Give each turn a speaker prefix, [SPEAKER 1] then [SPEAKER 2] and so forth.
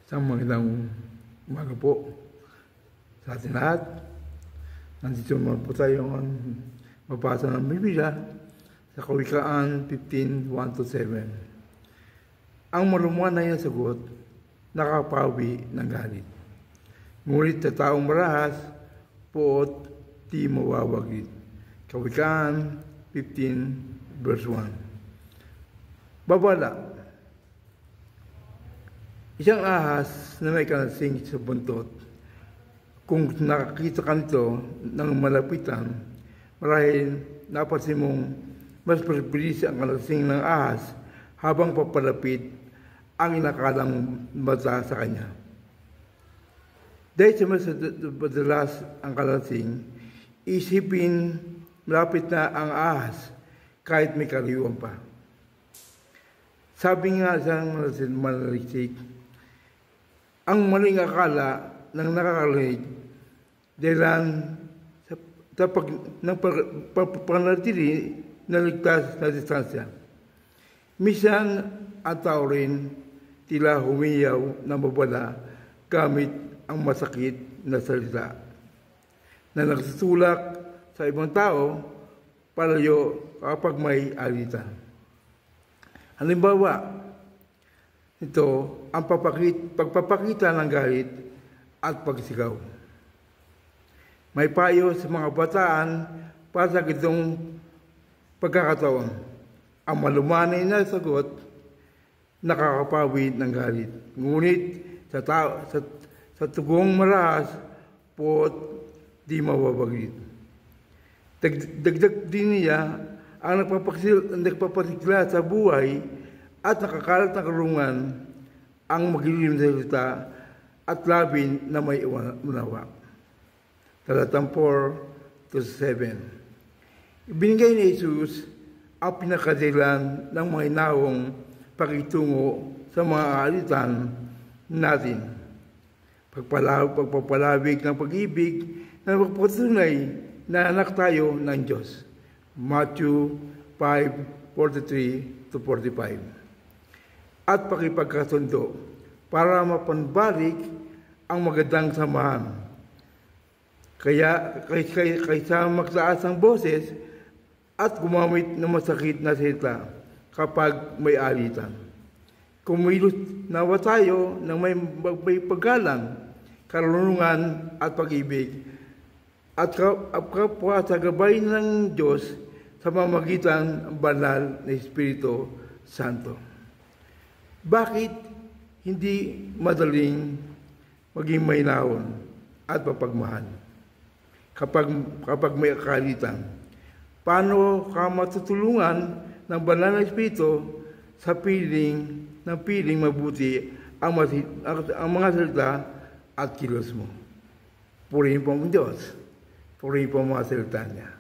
[SPEAKER 1] Isang magandang umaga po sa ating lahat. Nandito naman po tayo mabasa ng Biblia sa Kawikaan 15:1-7. Ang malumanay na sagot, nakapawi ng galit. Ngunit sa taong marahas, poot di mawawaglit. Kawikaan 15:1. Babala. Isang ahas na may kalasing sa buntot. Kung nakakita ka nito ng malapitan, marahil napansin mong mas mabilis ang kalasing ng ahas habang papalapit ang inakalang mata sa kanya. Dahil sa mas madalas ang kalasing, isipin malapit na ang ahas kahit may kaliwang pa. Sabi nga sa manaliksik, ang maling akala ng nakakarinig dahil sa pagpanatili na ligtas na distansya. Minsan ang tao rin tila humiyaw na mabala gamit ang masakit na salita na nagsusulak sa ibang tao palayo kapag may alitan. Halimbawa, ito ang pagpapakita ng galit at pagsigaw. May payo sa mga bataan para sa gitong pagkakataon. Ang malumanay na sagot, nakakapawi ng galit. Ngunit sa tugong marahas, poot di mawawaglit. Dagdag din niya ang nagpapasigla sa buhay at nakakalat na karungan ang magilim na salita at labin na may unawa. Talatang 4-7. Ibinigay ni Jesus ang pinakadilan ng mga inaong pakitungo sa mga alitan natin. Pagpapalawig ng pag-ibig na magpatunay na anak tayo ng Diyos. Matthew 5:43-45. At pakipagkasundo para mapanbalik ang magandang samahan. Kaysa magtaas ang boses at gumamit ng masakit na salita kapag may alitan. Kumilos nawa tayo ng may paggalang, karunungan at pag-ibig at kapwa sa gabay ng Diyos sa pamamagitan ng banal na Espiritu Santo. Bakit hindi madaling maging mahinahon at mapagmahal kapag may akalitan? Paano ka matutulungan ng banal na Espiritu sa piling mabuti ang mga salita at kilos mo? Purihin po ang Diyos. Purihin po ang mga salita niya.